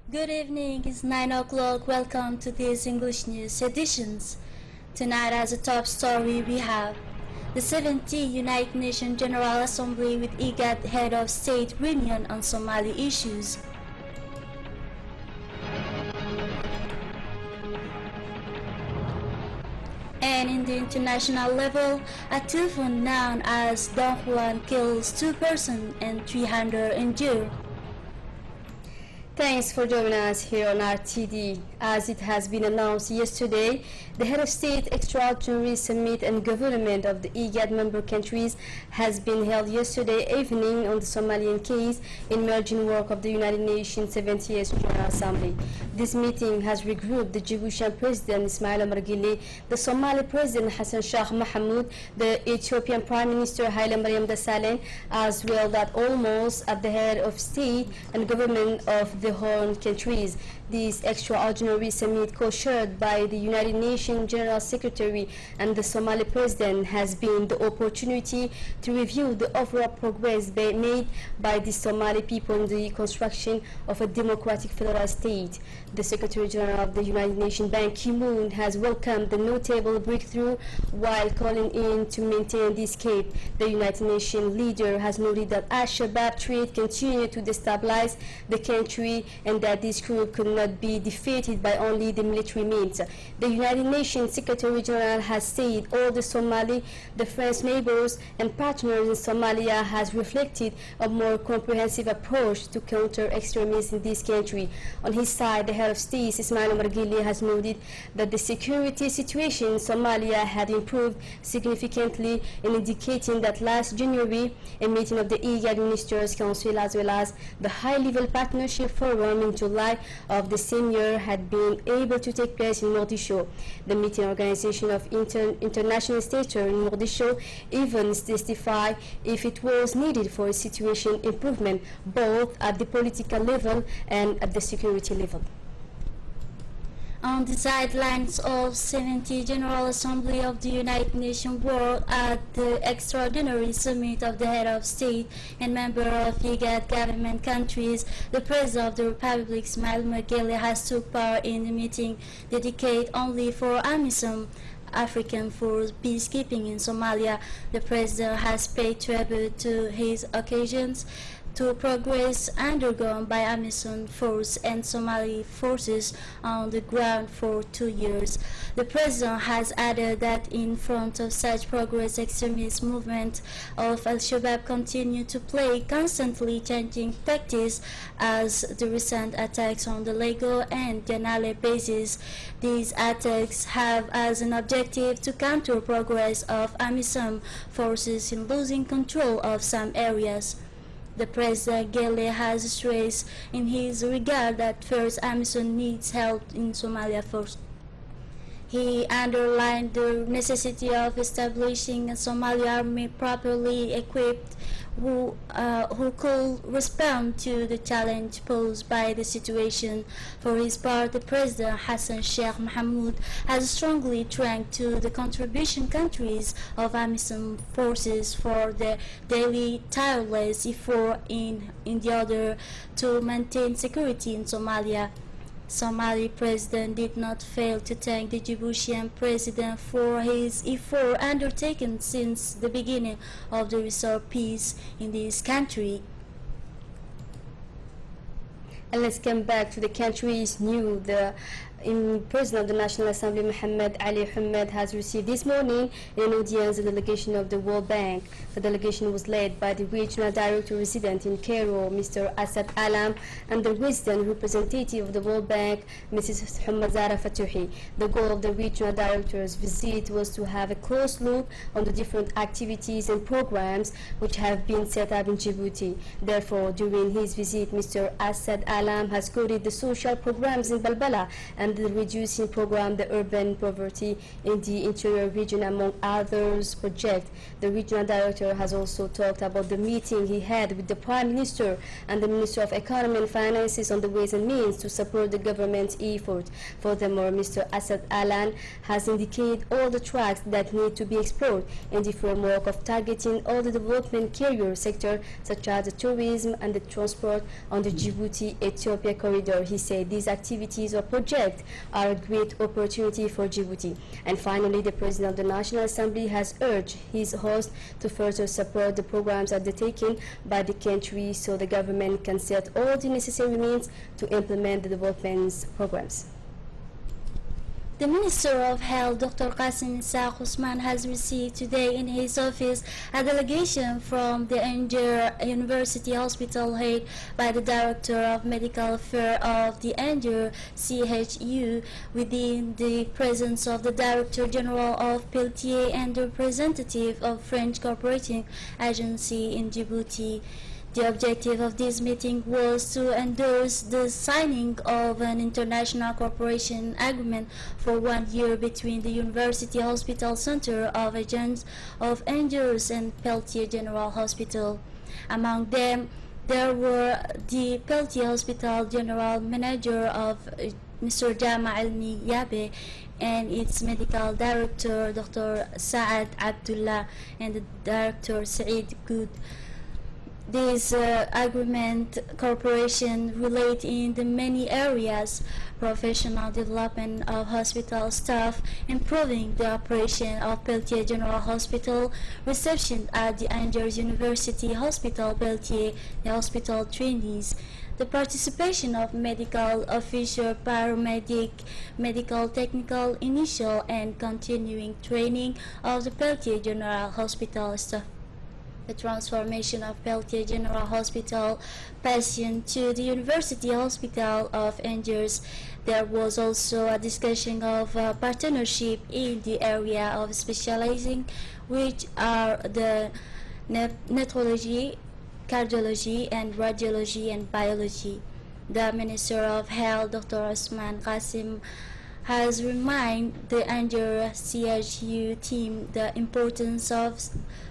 Good evening, it's 9 o'clock. Welcome to these English news editions. Tonight, as a top story, we have the 70th United Nations General Assembly with IGAD Head of State reunion on Somali issues. And in the international level, a typhoon known as Don Juan kills 2 persons and 300 injured. Thanks for joining us here on RTD. As it has been announced yesterday, the Head of State Extraordinary Summit and Government of the IGAD member countries has been held yesterday evening on the Somalian case in merging work of the United Nations 70th General Assembly. This meeting has regrouped the Djiboutian President Ismail Omar Guelleh, the Somali President Assajog Mohamud, the Ethiopian Prime Minister Haile Mariam Desalegn, as well as almost at the head of state and government of the Horn countries. This extraordinary summit, co-chaired by the United Nations General Secretary and the Somali President, has been the opportunity to review the overall progress made by the Somali people in the construction of a democratic federal state. The Secretary General of the United Nations, Ban Ki-moon, has welcomed the notable breakthrough while calling in to maintain this escape. The United Nations leader has noted that Al-Shabaab threat continued to destabilize the country and that this group could not be defeated by only the military means. The United Nations Secretary General has said all the Somali, the French neighbors and partners in Somalia has reflected a more comprehensive approach to counter extremism in this country. On his side, the head of state Ismail Omar Guelleh has noted that the security situation in Somalia had improved significantly, in indicating that last January a meeting of the IGAD Ministers Council as well as the high-level partnership forum in July of the same year had been able to take place in Mogadishu. The meeting organization of international stature in Mogadishu even testified if it was needed for a situation improvement both at the political level and at the security level. On the sidelines of 70th General Assembly of the United Nations were at the extraordinary summit of the head of state and member of IGAD government countries, the President of the Republic, Ismail Omar Guelleh, has took part in the meeting dedicated only for AMISOM, African Force Peacekeeping in Somalia. The President has paid tribute to his occasions to progress undergone by AMISOM force and Somali forces on the ground for 2 years. The President has added that in front of such progress, extremist movement of Al-Shabaab continue to play constantly changing tactics, as the recent attacks on the Lego and Denali bases. These attacks have as an objective to counter progress of AMISOM forces in losing control of some areas. The President Guelleh has stressed in his regard that first AMISOM needs help in Somalia first. He underlined the necessity of establishing a Somali army properly equipped who could respond to the challenge posed by the situation. For his part, the President Assajog Mohamud has strongly thanked to the contribution countries of AMISOM forces for their daily tireless effort in the order to maintain security in Somalia. Somali President did not fail to thank the Djiboutian President for his effort undertaken since the beginning of the restored peace in this country. And let's come back to the country's news. The President of the National Assembly, Mohammed Ali Ahmed, has received this morning in an audience the delegation of the World Bank. The delegation was led by the Regional Director resident in Cairo, Mr. Asad Alam, and the resident representative of the World Bank, Mrs. Hummazara Fatouhi. The goal of the Regional Director's visit was to have a close look on the different activities and programs which have been set up in Djibouti. Therefore, during his visit, Mr. Asad Alam has quoted the social programs in Balbala and and the reducing program, the urban poverty in the interior region, among others projects. The regional director has also talked about the meeting he had with the Prime Minister and the Minister of Economy and Finances on the ways and means to support the government's effort. Furthermore, Mr. Asad Alan has indicated all the tracks that need to be explored in the framework of targeting all the development carrier sector, such as the tourism and the transport on the Djibouti-Ethiopia corridor. He said these activities or projects are a great opportunity for Djibouti. And finally, the President of the National Assembly has urged his host to further support the programs undertaken by the country so the government can set all the necessary means to implement the development programs. The Minister of Health, Dr. Qasim Isaaq Usman, has received today in his office a delegation from the Angers University Hospital headed by the Director of Medical Affairs of the Angers CHU, within the presence of the Director General of Peltier and the representative of French Cooperating Agency in Djibouti. The objective of this meeting was to endorse the signing of an international cooperation agreement for 1 year between the University Hospital Center of Agents of Angers and Peltier General Hospital. Among them, there were the Peltier Hospital General Manager of Mr. Jama Almi Yabe and its medical director, Dr. Saad Abdullah, and the director, Saeed Good. This agreement cooperation relate in the many areas: professional development of hospital staff, improving the operation of Peltier General Hospital, reception at the Angers University Hospital Peltier, the hospital trainees, the participation of medical officer, paramedic, medical technical, initial and continuing training of the Peltier General Hospital staff, the transformation of Peltier General Hospital patient to the University Hospital of Angers. There was also a discussion of partnership in the area of specializing, which are the nephrology, cardiology, and radiology and biology. The Minister of Health, Dr. Osman Qasim, has reminded the Angers CHU team the importance of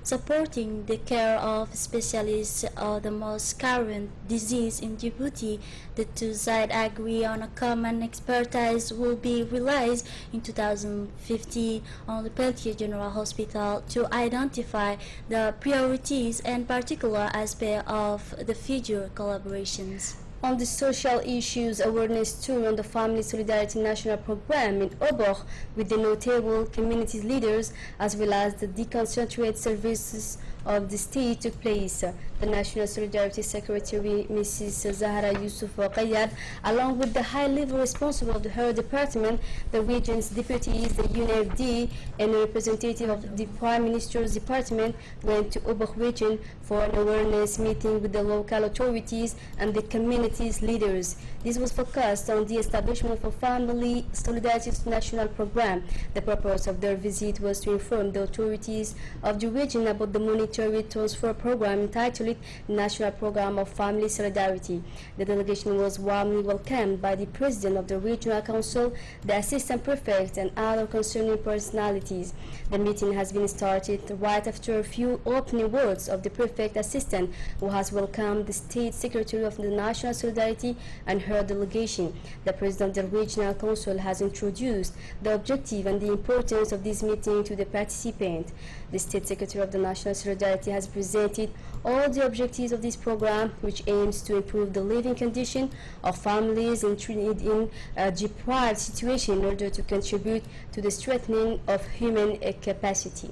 supporting the care of specialists of the most current disease in Djibouti. The two sides agree on a common expertise will be realized in 2015 on the Peltier General Hospital to identify the priorities and particular aspects of the future collaborations. On the social issues awareness tour on the Family Solidarity National Program in Oboch with the notable community leaders as well as the deconcentrated services of the state took place. The National Solidarity Secretary, Mrs. Zahra Yusuf Qayyad, along with the high-level responsible of her department, the region's deputies, the UNFD, and a representative of the Prime Minister's department, went to Oboch region for an awareness meeting with the local authorities and the community's leaders. This was focused on the establishment of a Family Solidarity National Program. The purpose of their visit was to inform the authorities of the region about the monetary transfer program entitled National Program of Family Solidarity. The delegation was warmly welcomed by the President of the Regional Council, the Assistant Prefect, and other concerning personalities. The meeting has been started right after a few opening words of the Prefect Assistant, who has welcomed the State Secretary of the National Solidarity and her delegation. The President of the Regional Council has introduced the objective and the importance of this meeting to the participants. The State Secretary of the National Solidarity has presented all the objectives of this program, which aims to improve the living condition of families in a deprived situation in order to contribute to the strengthening of human capacity.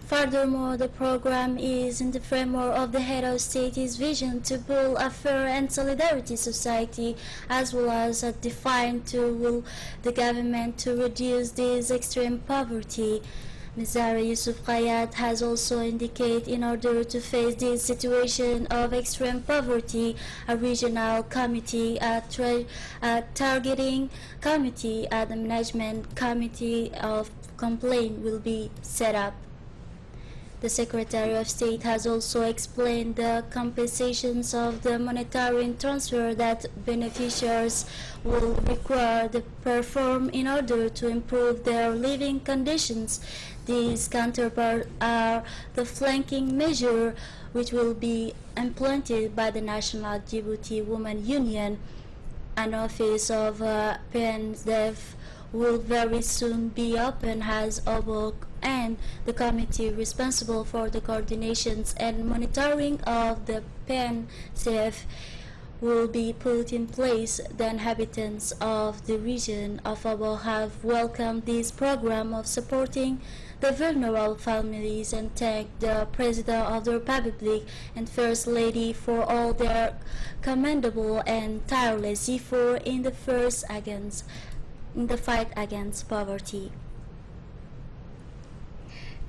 Furthermore, the program is in the framework of the head of state's vision to build a fair and solidarity society, as well as a defined tool the government to reduce this extreme poverty. Ms. Zahra Yusuf Qayyad has also indicated in order to face this situation of extreme poverty, a regional committee, a targeting committee, and a management committee of complaint will be set up. The Secretary of State has also explained the compensations of the monetary transfer that beneficiaries will require to perform in order to improve their living conditions. These counterparts are the flanking measure which will be implemented by the National Djibouti Women Union. An office of PNDF will very soon be opened as Obok, and the committee responsible for the coordinations and monitoring of the PNCF will be put in place. The inhabitants of the region of Obok have welcomed this program of supporting the vulnerable families and thank the President of the Republic and First Lady for all their commendable and tireless effort in the fight against poverty.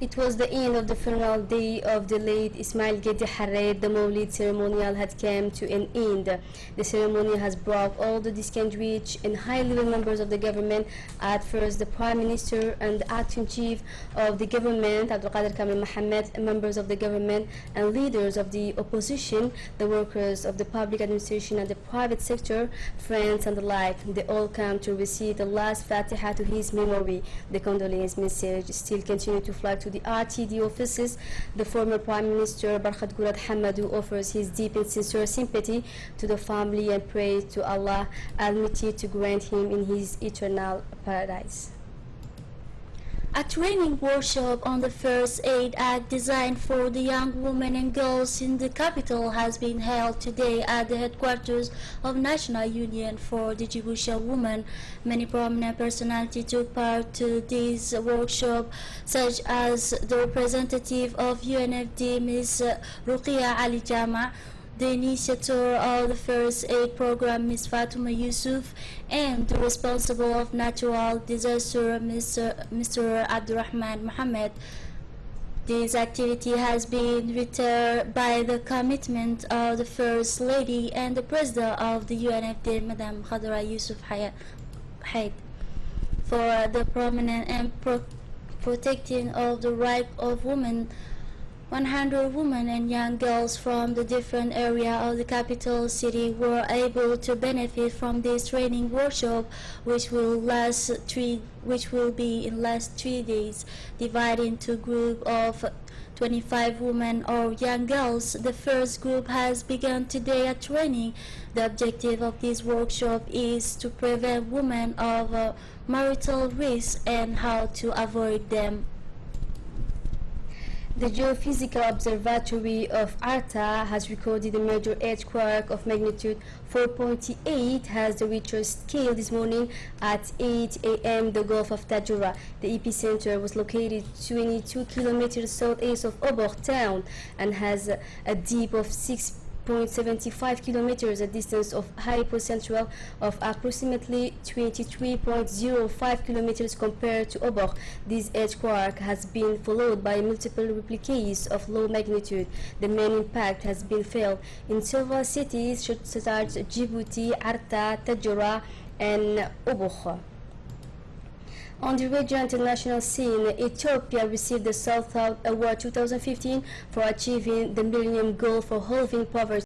It was the end of the funeral day of the late Ismail Gedi Harred. The Mawlid ceremonial had come to an end. The ceremony has brought all the distinguished and high-level members of the government, at first the Prime Minister and the Acting Chief of the government, Abdul Qadir Kamil Mohammed, members of the government and leaders of the opposition, the workers of the public administration and the private sector, friends and the like. They all come to receive the last Fatiha to his memory. The condolence message still continue to fly to the RTD offices. The former Prime Minister Barkhat Gulad Hamadou offers his deep and sincere sympathy to the family and prays to Allah Almighty to grant him in his eternal paradise. A training workshop on the First Aid Act designed for the young women and girls in the capital has been held today at the headquarters of National Union for the Djiboutian Women. Many prominent personalities took part to this workshop, such as the representative of UNFD, Ms. Ruqia Ali Jama, the initiator of the First Aid Program, Ms. Fatuma Yusuf, and the responsible of natural disaster, Mr. Abdurrahman Mohammed. This activity has been deterred by the commitment of the First Lady and the President of the UNFD, Madam Khadra Yusuf Haid, for the prominent and protecting of the right of women. 100 women and young girls from the different areas of the capital city were able to benefit from this training workshop, which will be in last 3 days, divided into group of 25 women or young girls. The first group has begun today at training. The objective of this workshop is to prevent women of marital risks and how to avoid them. The Geophysical Observatory of Arta has recorded a major earthquake of magnitude 4.8 as the Richter scale this morning at 8 a.m. the Gulf of Tajura. The epicenter was located 22 kilometers southeast of Obok town and has a depth of 6.75 kilometers, a distance of hypocentral of approximately 23.05 kilometers compared to Obok. This earthquake has been followed by multiple replicas of low magnitude. The main impact has been felt in several cities such as Djibouti, Arta, Tajura, and Obok. On the regional international scene, Ethiopia received the South Award 2015 for achieving the Millennium Goal for halving poverty.